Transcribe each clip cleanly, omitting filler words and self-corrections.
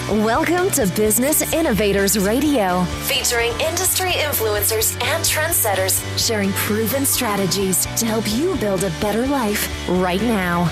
Welcome to Business Innovators Radio, featuring industry influencers and trendsetters sharing proven strategies to help you build a better life right now.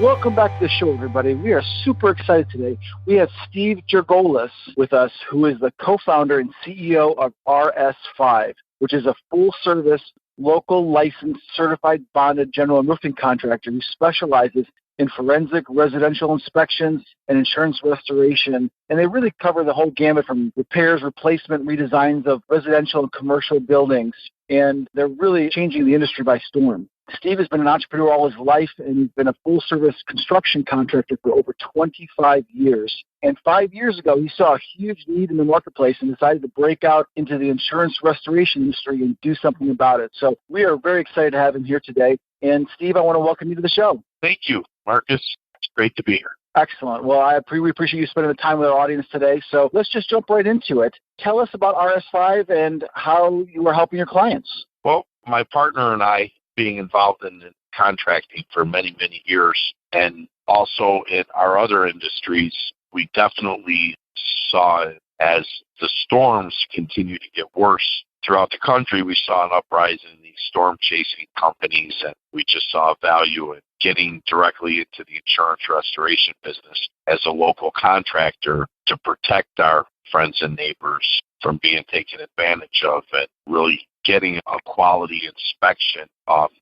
Welcome back to the show, everybody. We are super excited today. We have Steve Georgoules with us, who is the co-founder and CEO of RS5, which is a full-service, local licensed, certified, bonded general and roofing contractor who specializes in forensic residential inspections and insurance restoration. And they really cover the whole gamut from repairs, replacement, redesigns of residential and commercial buildings. And they're really changing the industry by storm. Steve has been an entrepreneur all his life, and he's been a full-service construction contractor for over 25 years. And 5 years ago, he saw a huge need in the marketplace and decided to break out into the insurance restoration industry and do something about it. So we are very excited to have him here today. And Steve, I want to welcome you to the show. Thank you, Marcus. It's great to be here. Excellent. Well, we appreciate you spending the time with our audience today. So let's just jump right into it. Tell us about RS5 and how you are helping your clients. Well, my partner and I, being involved in contracting for many, many years, and also in our other industries, we definitely saw it as the storms continue to get worse throughout the country. We saw an uprising in these storm chasing companies, and we just saw value in getting directly into the insurance restoration business as a local contractor to protect our friends and neighbors from being taken advantage of, and really getting a quality inspection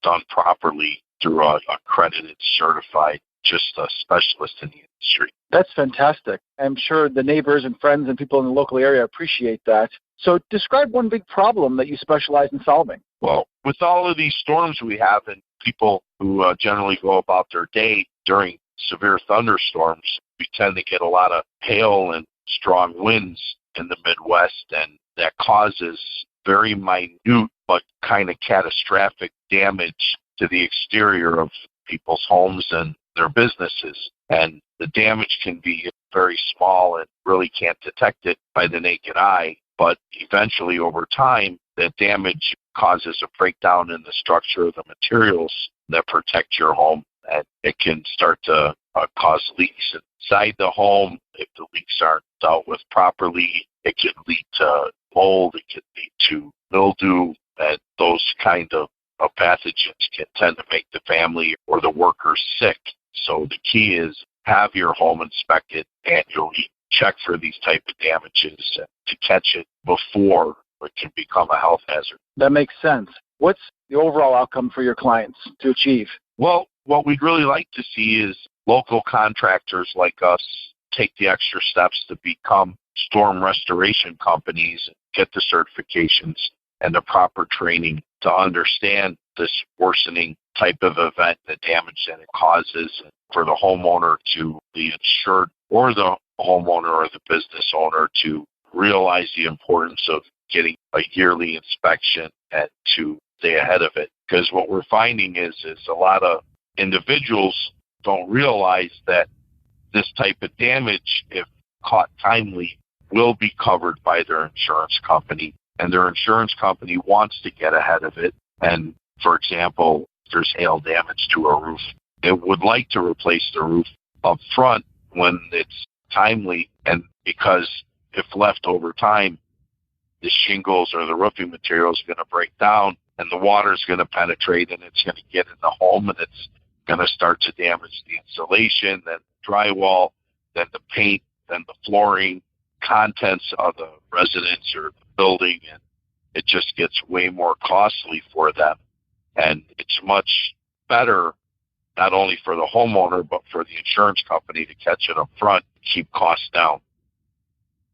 done properly through a accredited, certified, just a specialist in the industry. That's fantastic. I'm sure the neighbors and friends and people in the local area appreciate that. So describe one big problem that you specialize in solving. Well, with all of these storms we have and people who generally go about their day during severe thunderstorms, we tend to get a lot of hail and strong winds in the Midwest, and that causes very minute but kind of catastrophic damage to the exterior of people's homes and their businesses. And the damage can be very small and really can't detect it by the naked eye. But eventually, over time, that damage causes a breakdown in the structure of the materials that protect your home. And it can start to cause leaks inside the home. If the leaks aren't dealt with properly, it can lead to mold, it can lead to mildew, and those kind of pathogens can tend to make the family or the workers sick. So the key is have your home inspected annually, check for these type of damages to catch it before it can become a health hazard. That makes sense. What's the overall outcome for your clients to achieve? Well, what we'd really like to see is local contractors like us take the extra steps to become storm restoration companies and get the certifications and the proper training to understand this worsening type of event, the damage that it causes, for the homeowner to the insured or the homeowner or the business owner to realize the importance of getting a yearly inspection and to stay ahead of it. Because what we're finding is a lot of individuals don't realize that this type of damage, if caught timely, will be covered by their insurance company, and their insurance company wants to get ahead of it. And, for example, if there's hail damage to a roof, it would like to replace the roof up front when it's timely, and because if left over time, the shingles or the roofing material is going to break down, and the water is going to penetrate, and it's going to get in the home, and it's going to start to damage the insulation, then the drywall, then the paint, then the flooring, contents of the residence or the building, and it just gets way more costly for them. And it's much better, not only for the homeowner, but for the insurance company to catch it up front, keep costs down.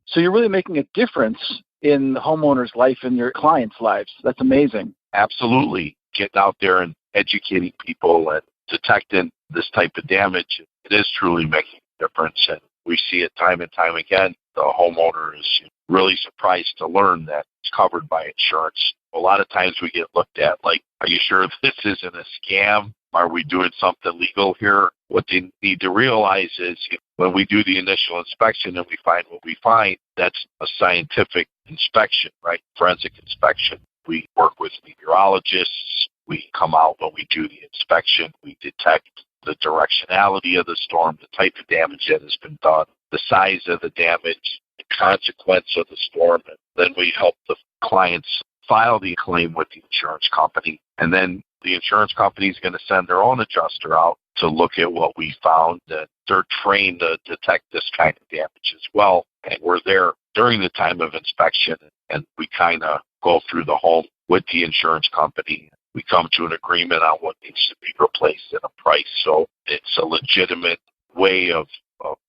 So you're really making a difference in the homeowner's life and your clients' lives. That's amazing. Absolutely. Getting out there and educating people and detecting this type of damage, it is truly making a difference. And we see it time and time again. The homeowner is really surprised to learn that it's covered by insurance. A lot of times we get looked at like, are you sure this isn't a scam? Are we doing something legal here? What they need to realize is when we do the initial inspection and we find what we find, that's a scientific inspection, right? Forensic inspection. We work with meteorologists. We come out when we do the inspection. We detect the directionality of the storm, the type of damage that has been done, the size of the damage, the consequence of the storm. And then we help the clients file the claim with the insurance company. And then the insurance company is going to send their own adjuster out to look at what we found. And they're trained to detect this kind of damage as well. And we're there during the time of inspection, and we kind of go through the home with the insurance company. We come to an agreement on what needs to be replaced and a price. So it's a legitimate way of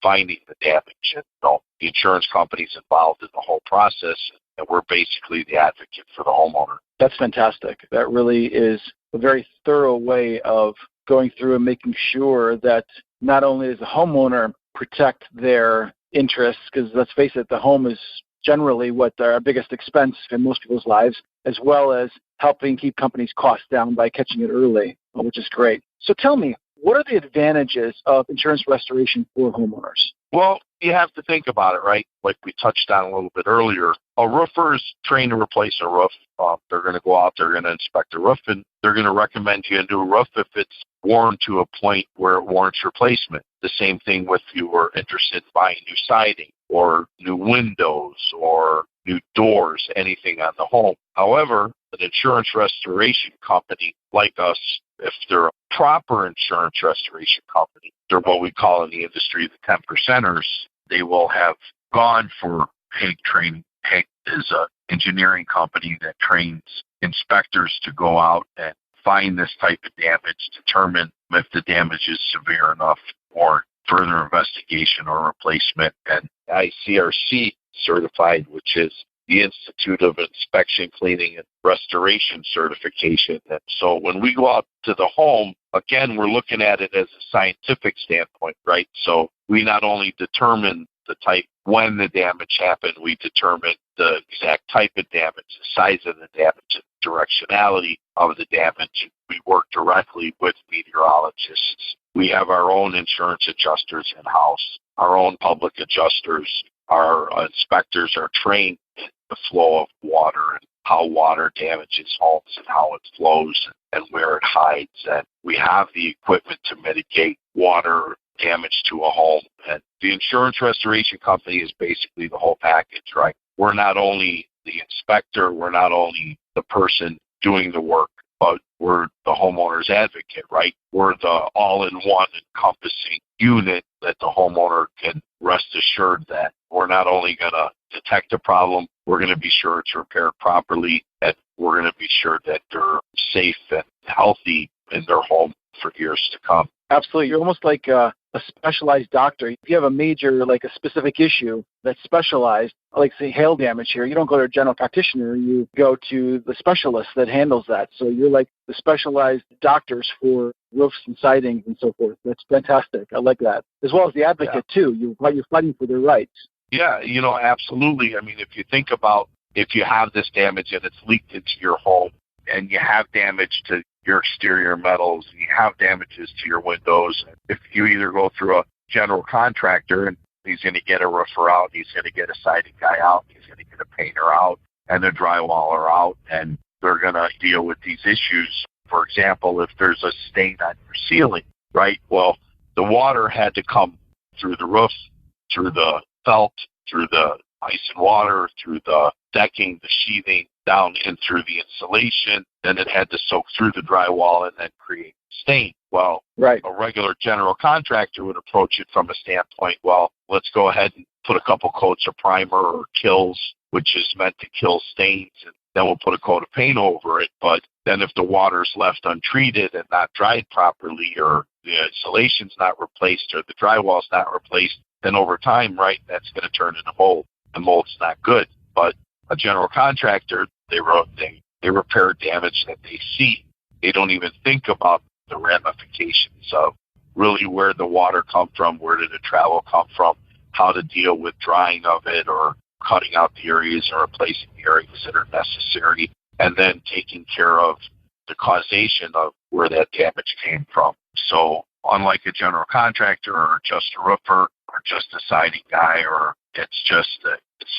finding the damage. And the insurance company's involved in the whole process, and we're basically the advocate for the homeowner. That's fantastic. That really is a very thorough way of going through and making sure that not only does the homeowner protect their interests, because let's face it, the home is generally what our biggest expense in most people's lives, as well as helping keep companies' costs down by catching it early, which is great. So tell me, what are the advantages of insurance restoration for homeowners? Well, you have to think about it, right? Like we touched on a little bit earlier. A roofer is trained to replace a roof. They're going to go out, they're going to inspect a roof, and they're going to recommend you a new roof if it's worn to a point where it warrants replacement. The same thing with if you were interested in buying new siding or new windows or new doors, anything on the home. However, an insurance restoration company like us, if they're a proper insurance restoration company, they're what we call in the industry the 10%ers. They will have gone for PEG training. PEG is an engineering company that trains inspectors to go out and find this type of damage, determine if the damage is severe enough for further investigation or replacement, and ICRC certified, which is the Institute of Inspection, Cleaning, and Restoration certification. And so when we go out to the home, again, we're looking at it as a scientific standpoint, right? So we not only determine the type when the damage happened, we determine the exact type of damage, the size of the damage, the directionality of the damage. We work directly with meteorologists. We have our own insurance adjusters in-house, our own public adjusters. Our inspectors are trained in the flow of water and how water damages homes and how it flows and where it hides. And we have the equipment to mitigate water damage to a home. And the insurance restoration company is basically the whole package, right? We're not only the inspector, we're not only the person doing the work, but we're the homeowner's advocate, right? We're the all-in-one encompassing unit that the homeowner can rest assured that we're not only going to detect a problem, we're going to be sure it's repaired properly, and we're going to be sure that they're safe and healthy in their home for years to come. Absolutely. You're almost like a specialized doctor. If you have a major, like a specific issue that's specialized, like say hail damage here, you don't go to a general practitioner, you go to the specialist that handles that. So you're like the specialized doctors for roofs and sidings and so forth. That's fantastic. I like that. As well as the advocate too. You're fighting for their rights. Yeah, absolutely. I mean, if you think about if you have this damage and it's leaked into your home and you have damage to your exterior metals, and you have damages to your windows. If you either go through a general contractor and he's going to get a roofer out, he's going to get a siding guy out, he's going to get a painter out and a drywaller out, and they're going to deal with these issues. For example, if there's a stain on your ceiling, right? Well, the water had to come through the roof, through the felt, through the ice and water, through the decking, the sheathing, down in through the insulation, then it had to soak through the drywall and then create stain. Well, right. A regular general contractor would approach it from a standpoint, well, let's go ahead and put a couple coats of primer or Kills, which is meant to kill stains, and then we'll put a coat of paint over it. But then if the water's left untreated and not dried properly, or the insulation's not replaced, or the drywall's not replaced, then over time, right, that's going to turn into mold, and mold's not good. But a general contractor, they repair damage that they see. They don't even think about the ramifications of really where the water come from, where did it travel come from, how to deal with drying of it or cutting out the areas or replacing the areas that are necessary, and then taking care of the causation of where that damage came from. So unlike a general contractor or just a roofer or just a siding guy, or it's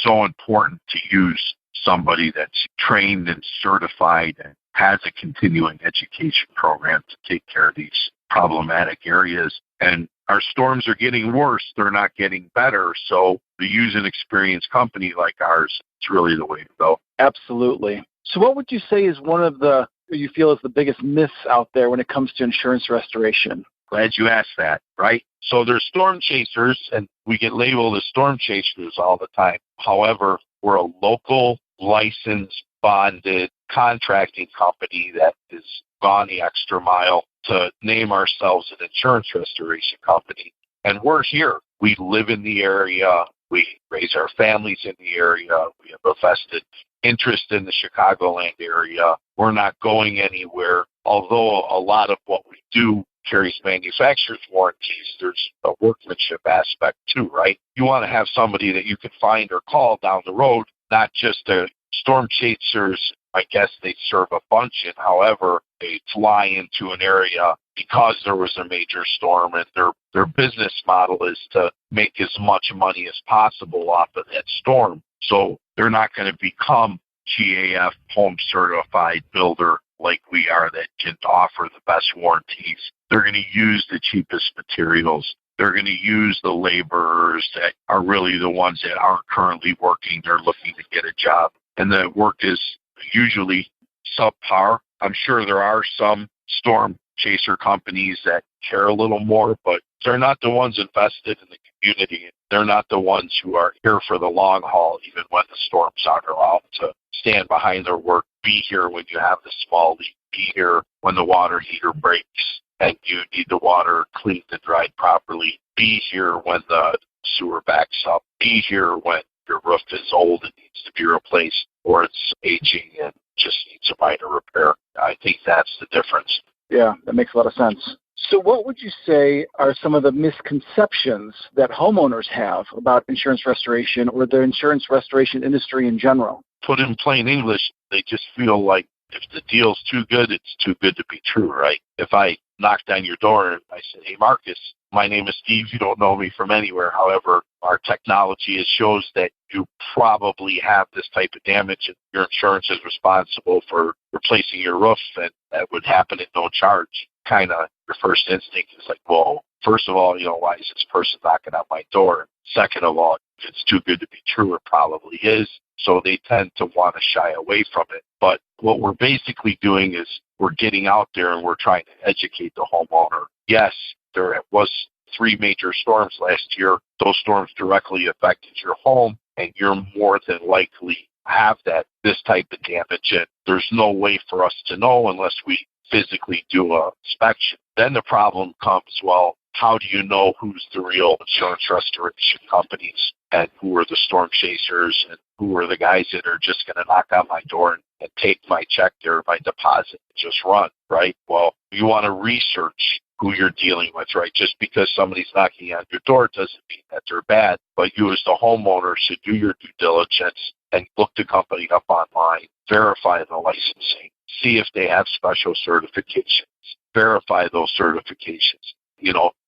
so important to use somebody that's trained and certified and has a continuing education program to take care of these problematic areas. And our storms are getting worse. They're not getting better. So to use an experienced company like ours, it's really the way to go. Absolutely. So what would you say is one of the, you feel is the biggest myths out there when it comes to insurance restoration? Glad you asked that, right? So there's storm chasers, and we get labeled as storm chasers all the time. However, we're a local, licensed, bonded contracting company that has gone the extra mile to name ourselves an insurance restoration company. And we're here. We live in the area. We raise our families in the area. We have a vested interest in the Chicagoland area. We're not going anywhere. Although a lot of what we do carries manufacturer's warranties, there's a workmanship aspect too, right? You want to have somebody that you can find or call down the road, not just a storm chasers. I guess they serve a function. However, they fly into an area because there was a major storm, and their business model is to make as much money as possible off of that storm. So they're not going to become GAF home certified builder like we are that can offer the best warranties. They're going to use the cheapest materials. They're going to use the laborers that are really the ones that aren't currently working. They're looking to get a job. And the work is usually subpar. I'm sure there are some storm chaser companies that care a little more, but they're not the ones invested in the community. They're not the ones who are here for the long haul, even when the storms aren't around, to stand behind their work, be here when you have the small leak, be here when the water heater breaks and you need the water cleaned and dried properly, be here when the sewer backs up, be here when your roof is old and needs to be replaced, or it's aging and just needs a minor repair. I think that's the difference. Yeah, that makes a lot of sense. So what would you say are some of the misconceptions that homeowners have about insurance restoration or the insurance restoration industry in general? Put in plain English, they just feel like if the deal's too good, it's too good to be true, right? If I knocked on your door and I said, "Hey, Marcus, my name is Steve. You don't know me from anywhere. However, our technology shows that you probably have this type of damage and your insurance is responsible for replacing your roof, and that would happen at no charge." Kind of your first instinct is like, well, first of all, why is this person knocking on my door? Second of all, if it's too good to be true, it probably is. So they tend to want to shy away from it. But what we're basically doing is we're getting out there and we're trying to educate the homeowner. Yes, there was 3 major storms last year. Those storms directly affected your home, and you're more than likely have this type of damage. And there's no way for us to know unless we physically do a inspection. Then the problem comes, well, how do you know who's the real insurance restoration companies and who are the storm chasers and who are the guys that are just going to knock on my door and take my check or my deposit and just run, right? Well, you want to research who you're dealing with, right? Just because somebody's knocking on your door doesn't mean that they're bad, but you as the homeowner should do your due diligence and look the company up online, verify the licensing, see if they have special certifications, verify those certifications,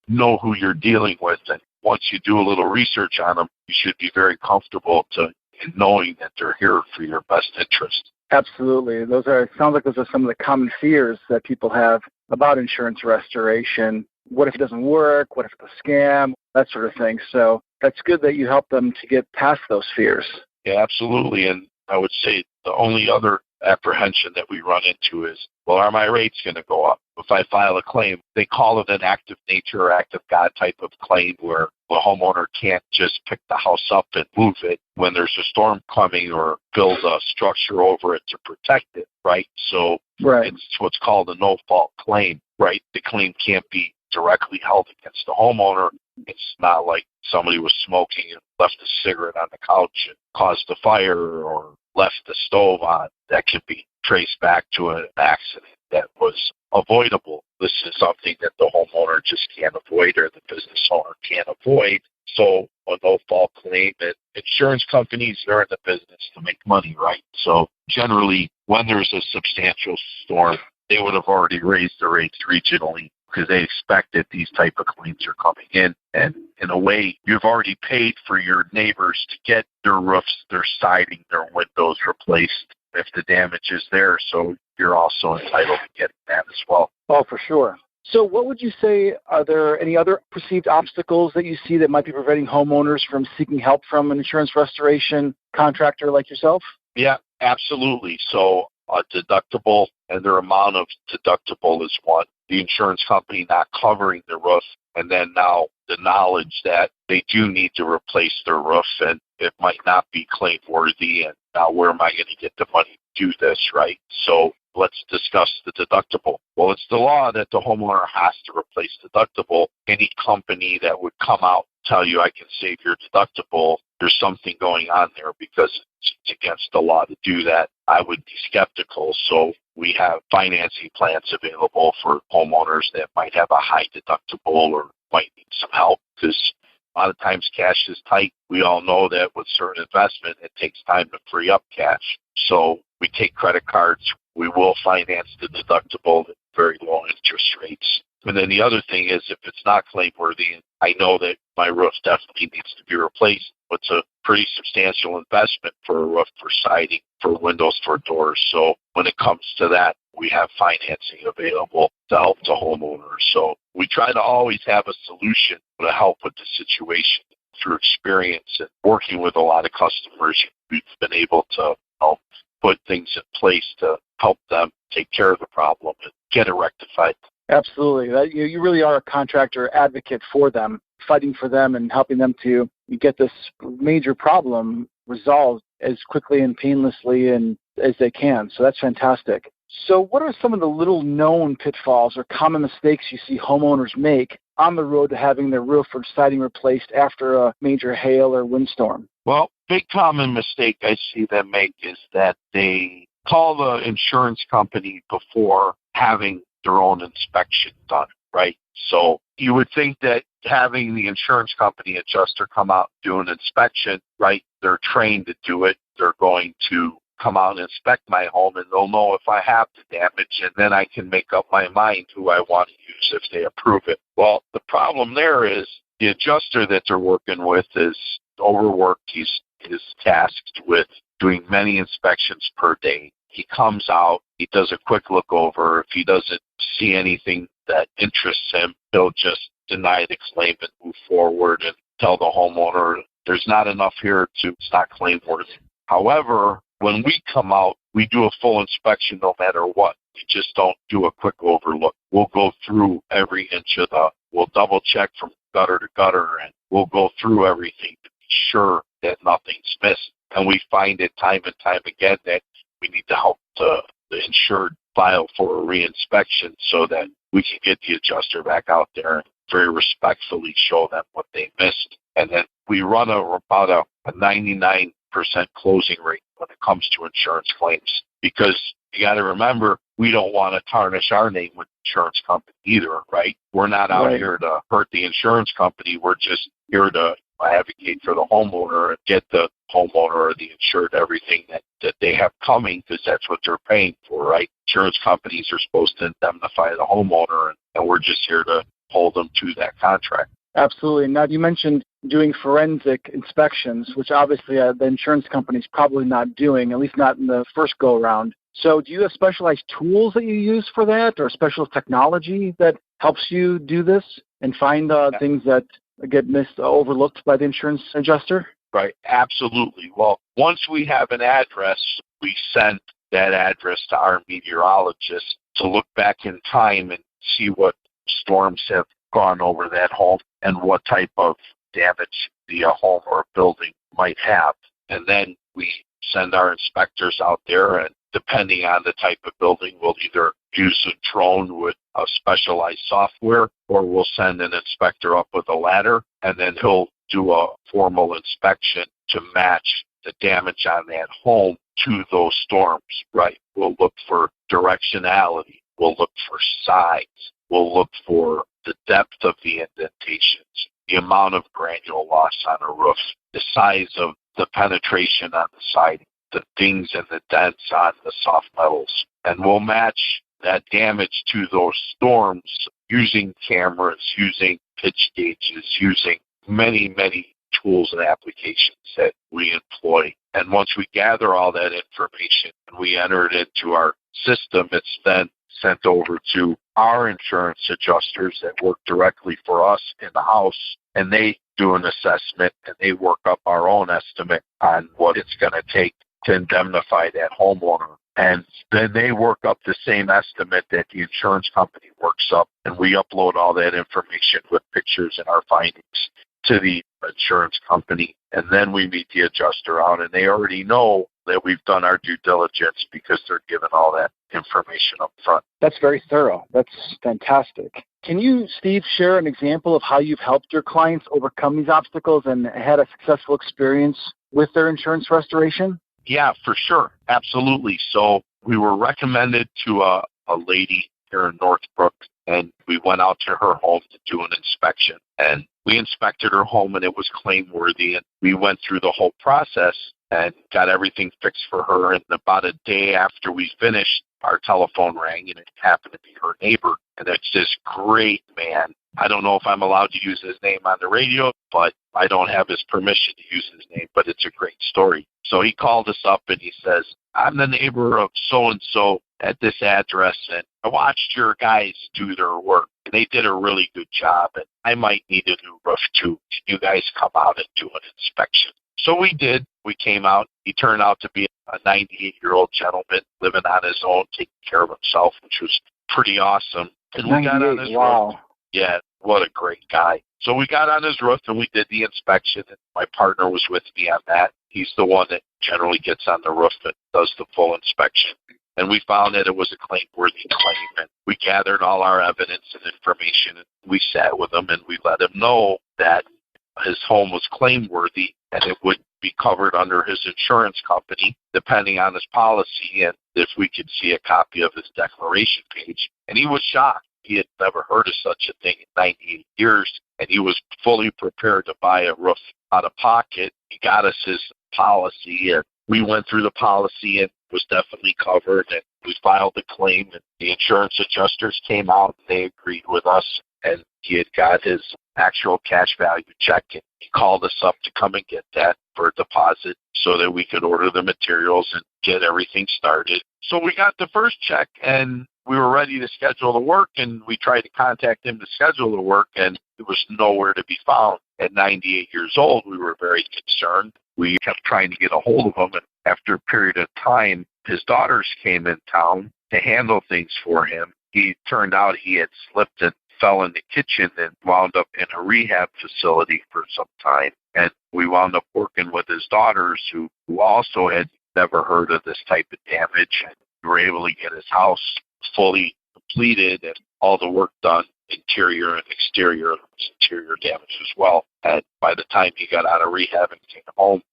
know who you're dealing with. And once you do a little research on them, you should be very comfortable in knowing that they're here for your best interest. Absolutely. It sounds like those are some of the common fears that people have about insurance restoration. What if it doesn't work? What if it's a scam? That sort of thing. So that's good that you help them to get past those fears. Yeah, absolutely. And I would say the only other apprehension that we run into is, well, are my rates going to go up? If I file a claim, they call it an act of nature or act of God type of claim where the homeowner can't just pick the house up and move it when there's a storm coming or build a structure over it to protect it, right? So It's what's called a no-fault claim, right? The claim can't be directly held against the homeowner. It's not like somebody was smoking and left a cigarette on the couch and caused a fire or left the stove on. That can be traced back to an accident that was avoidable. This is something that the homeowner just can't avoid or the business owner can't avoid. So a no-fault claim, and insurance companies are in the business to make money, right? So generally, when there's a substantial storm, they would have already raised the rates regionally because they expect that these type of claims are coming in. And in a way, you've already paid for your neighbors to get their roofs, their siding, their windows replaced if the damage is there. So you're also entitled to getting that as well. Oh, for sure. So what would you say, are there any other perceived obstacles that you see that might be preventing homeowners from seeking help from an insurance restoration contractor like yourself? Yeah, absolutely. So a deductible and their amount of deductible is one. The insurance company not covering the roof, and then now the knowledge that they do need to replace their roof and it might not be claim worthy, and now where am I going to get the money to do this, right? So let's discuss the deductible. Well, it's the law that the homeowner has to replace deductible. Any company that would come out and tell you I can save your deductible, there's something going on there, because it's against the law to do that. I would be skeptical. So we have financing plans available for homeowners that might have a high deductible or might need some help, because a lot of times cash is tight. We all know that with certain investment, it takes time to free up cash. So we take credit cards. We will finance the deductible at very low interest rates. And then the other thing is, if it's not claim worthy, and I know that my roof definitely needs to be replaced, it's a pretty substantial investment for a roof, for siding, for windows, for doors. So when it comes to that, we have financing available to help the homeowner. So we try to always have a solution to help with the situation. Through experience and working with a lot of customers, we've been able to put things in place to help them take care of the problem and get it rectified. Absolutely. You really are a contractor advocate for them, fighting for them and helping them to get this major problem resolved as quickly and painlessly and as they can. So that's fantastic. So what are some of the little known pitfalls or common mistakes you see homeowners make on the road to having their roof or siding replaced after a major hail or windstorm? Well, big common mistake I see them make is that they call the insurance company before having their own inspection done, right? So you would think that having the insurance company adjuster come out and do an inspection, right? They're trained to do it. They're going to come out and inspect my home, and they'll know if I have the damage, and then I can make up my mind who I want to use if they approve it. Well, the problem there is the adjuster that they're working with is overworked. He's tasked with doing many inspections per day. He comes out, he does a quick look over. If he doesn't see anything that interests him, he'll just deny the claim and move forward and tell the homeowner there's not enough here to, it's not claim worthy. However, when we come out, we do a full inspection no matter what. We just don't do a quick overlook. We'll go through every inch of we'll double check from gutter to gutter, and we'll go through everything to be sure that nothing's missed. And we find it time and time again that we need to help the insured file for a reinspection so that we can get the adjuster back out there and very respectfully show them what they missed. And then we run about a 99% closing rate when it comes to insurance claims, because you got to remember, we don't want to tarnish our name with the insurance company either, right? We're not out here to hurt the insurance company. We're just here to advocate for the homeowner and get the homeowner or the insured everything that they have coming, because that's what they're paying for, right? Insurance companies are supposed to indemnify the homeowner, and we're just here to hold them to that contract. Absolutely. Now, you mentioned doing forensic inspections, which obviously the insurance company's probably not doing, at least not in the first go-around. So do you have specialized tools that you use for that, or special technology that helps you do this and find things that get overlooked by the insurance adjuster? Right, absolutely. Well, once we have an address, we send that address to our meteorologist to look back in time and see what storms have gone over that home and what type of damage the home or building might have. And then we send our inspectors out there, and depending on the type of building, we'll either use a drone with a specialized software, or we'll send an inspector up with a ladder, and then he'll do a formal inspection to match the damage on that home to those storms, right? We'll look for directionality. We'll look for size. We'll look for the depth of the indentations, the amount of granule loss on a roof, the size of the penetration on the siding, the dings and the dents on the soft metals. And we'll match that damage to those storms using cameras, using pitch gauges, using many, many tools and applications that we employ. And once we gather all that information and we enter it into our system, it's then sent over to our insurance adjusters that work directly for us in the house, and they do an assessment and they work up our own estimate on what it's going to take to indemnify that homeowner. And then they work up the same estimate that the insurance company works up, and we upload all that information with pictures and our findings to the insurance company. And then we meet the adjuster out, and they already know that we've done our due diligence because they're given all that information up front. That's very thorough. That's fantastic. Can you, Steve, share an example of how you've helped your clients overcome these obstacles and had a successful experience with their insurance restoration? Yeah, for sure. Absolutely. So we were recommended to a lady here in Northbrook, and we went out to her home to do an inspection. And we inspected her home, and it was claim-worthy. And we went through the whole process and got everything fixed for her. And about a day after we finished, our telephone rang, and it happened to be her neighbor. And it's this great man. I don't know if I'm allowed to use his name on the radio, but I don't have his permission to use his name, but it's a great story. So he called us up and he says, I'm the neighbor of so-and-so at this address, and I watched your guys do their work, and they did a really good job, and I might need a new roof too. Can you guys come out and do an inspection? So we did. We came out. He turned out to be a 98-year-old gentleman living on his own, taking care of himself, which was pretty awesome. And we got on his roof. Yeah, what a great guy. So we got on his roof and we did the inspection, and my partner was with me on that. He's the one that generally gets on the roof and does the full inspection. And we found that it was a claim-worthy claim, and we gathered all our evidence and information, and we sat with him and we let him know that his home was claim-worthy and it would be covered under his insurance company, depending on his policy, and if we could see a copy of his declaration page. And he was shocked. He had never heard of such a thing in 98 years, and he was fully prepared to buy a roof out of pocket. He got us his policy, and we went through the policy and was definitely covered, and we filed the claim, and the insurance adjusters came out, and they agreed with us, and he had got his actual cash value check, and he called us up to come and get that for a deposit so that we could order the materials and get everything started. So we got the first check, and we were ready to schedule the work, and we tried to contact him to schedule the work, and it was nowhere to be found. At 98 years old, we were very concerned. We kept trying to get a hold of him, and after a period of time, his daughters came in town to handle things for him. He turned out he had slipped and fell in the kitchen and wound up in a rehab facility for some time. And we wound up working with his daughters who also had never heard of this type of damage. And we were able to get his house fully completed and all the work done, interior and exterior, interior damage as well. And by the time he got out of rehab and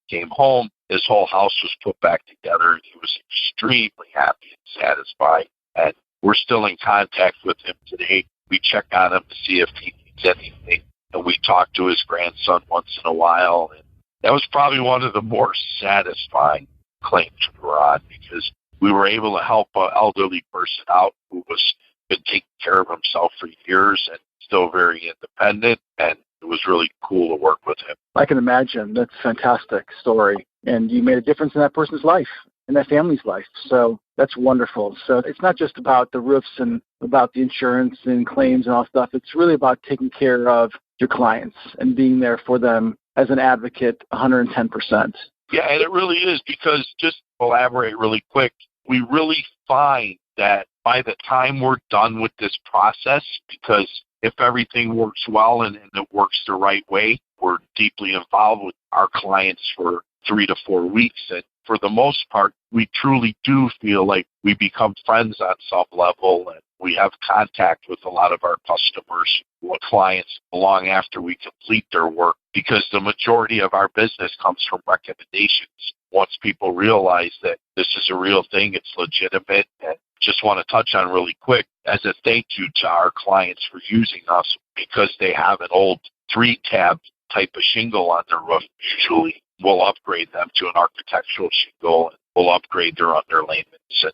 came home, his whole house was put back together. He was extremely happy and satisfied. And we're still in contact with him today. We check on him to see if he needs anything. And we talk to his grandson once in a while. And that was probably one of the more satisfying claims we were on, because we were able to help an elderly person out who was been taking care of himself for years and still very independent, and it was really cool to work with him. I can imagine. That's a fantastic story. And you made a difference in that person's life, in that family's life. So that's wonderful. So it's not just about the roofs and about the insurance and claims and all stuff. It's really about taking care of your clients and being there for them as an advocate 110%. Yeah, and it really is, because just to elaborate really quick, we really find that by the time we're done with this process, because if everything works well and it works the right way, we're deeply involved with our clients for 3 to 4 weeks. And for the most part, we truly do feel like we become friends on some level, and we have contact with a lot of our customers, clients, long after we complete their work, because the majority of our business comes from recommendations. Once people realize that this is a real thing, it's legitimate. And just want to touch on really quick, as a thank you to our clients for using us, because they have an old 3-tab type of shingle on their roof. Usually we'll upgrade them to an architectural shingle, and we'll upgrade their underlayments, and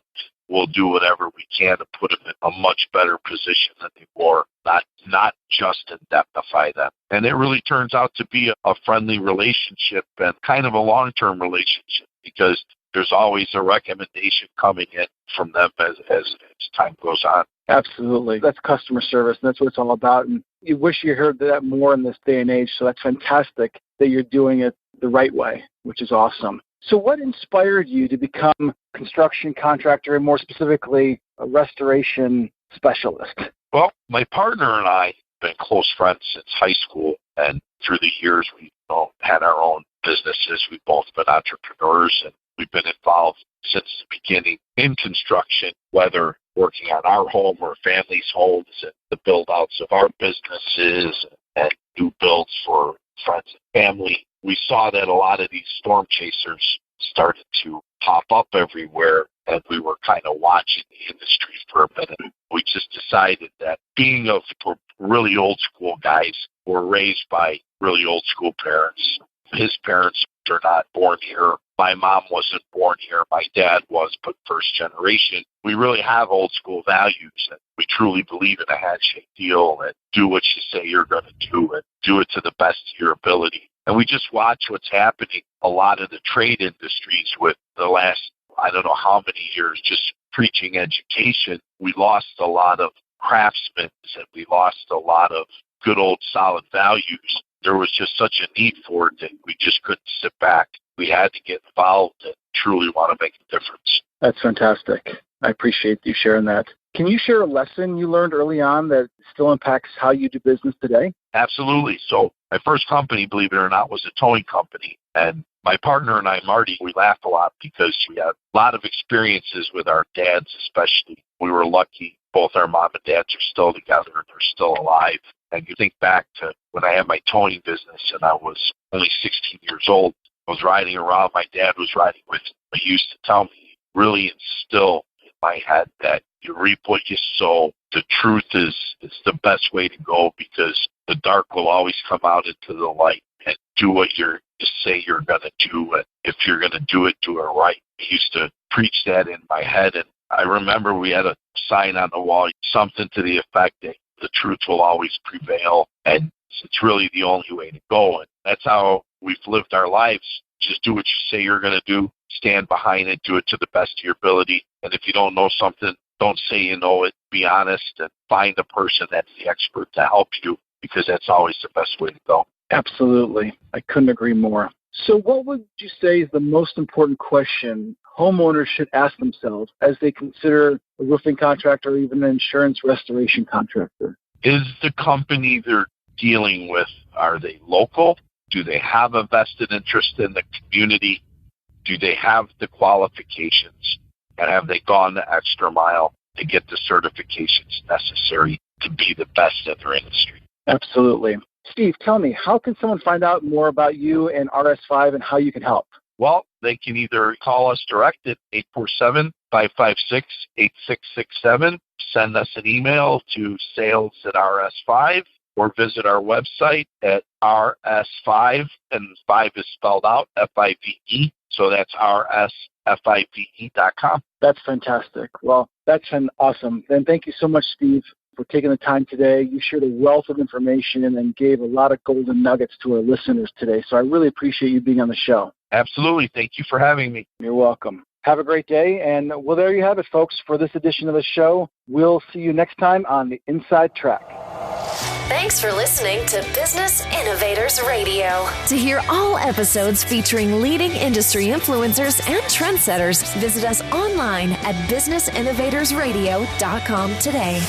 we'll do whatever we can to put them in a much better position than they were, not just indemnify them. And it really turns out to be a friendly relationship and kind of a long-term relationship, because there's always a recommendation coming in from them as time goes on. Absolutely. That's customer service, and that's what it's all about. And you wish you heard that more in this day and age, so that's fantastic that you're doing it the right way, which is awesome. So what inspired you to become a construction contractor and more specifically a restoration specialist? Well, my partner and I have been close friends since high school, and through the years we've had our own businesses. We've both been entrepreneurs, and we've been involved since the beginning in construction, whether working on our home or families' homes and the build-outs of our businesses and new builds for friends and family. We saw that a lot of these storm chasers started to pop up everywhere, and we were kind of watching the industry for a minute. We just decided that being we're really old school guys, were raised by really old school parents. His parents are not born here. My mom wasn't born here. My dad was, but first generation. We really have old school values, and we truly believe in a handshake deal and do what you say you're going to do and do it to the best of your ability. And we just watch what's happening. A lot of the trade industries with the last, I don't know how many years, just preaching education. We lost a lot of craftsmen, and we lost a lot of good old solid values. There was just such a need for it that we just couldn't sit back. We had to get involved and truly want to make a difference. That's fantastic. I appreciate you sharing that. Can you share a lesson you learned early on that still impacts how you do business today? Absolutely. So my first company, believe it or not, was a towing company. And my partner and I, Marty, we laugh a lot because we had a lot of experiences with our dads, especially. We were lucky. Both our mom and dads are still together and they're still alive. And you think back to when I had my towing business and I was only 16 years old. I was riding around. My dad was riding with me. He used to tell me, really instill in my head that you reap what you sow. The truth is the best way to go, because the dark will always come out into the light, and do what you say you're going to do. And if you're going to do it right. He used to preach that in my head. And I remember we had a sign on the wall, something to the effect that the truth will always prevail, and it's really the only way to go. And that's how we've lived our lives. Just do what you say you're going to do. Stand behind it. Do it to the best of your ability. And if you don't know something, don't say you know it. Be honest and find a person that's the expert to help you, because that's always the best way to go. Absolutely. I couldn't agree more. So what would you say is the most important question homeowners should ask themselves as they consider a roofing contractor or even an insurance restoration contractor? Is the company they're dealing with, are they local? Do they have a vested interest in the community? Do they have the qualifications? And have they gone the extra mile to get the certifications necessary to be the best in their industry? Absolutely. Steve, tell me, how can someone find out more about you and RS5 and how you can help? Well, they can either call us direct at 847-556-8667, send us an email to sales@RS5, or visit our website at RS5, and 5 is spelled out, FIVE, so that's RSFIVE.com. That's fantastic. Well, that's awesome. And thank you so much, Steve, for taking the time today. You shared a wealth of information and gave a lot of golden nuggets to our listeners today. So I really appreciate you being on the show. Absolutely. Thank you for having me. You're welcome. Have a great day. And well, there you have it, folks, for this edition of the show. We'll see you next time on the Inside Track. Thanks for listening to Business Innovators Radio. To hear all episodes featuring leading industry influencers and trendsetters, visit us online at businessinnovatorsradio.com today.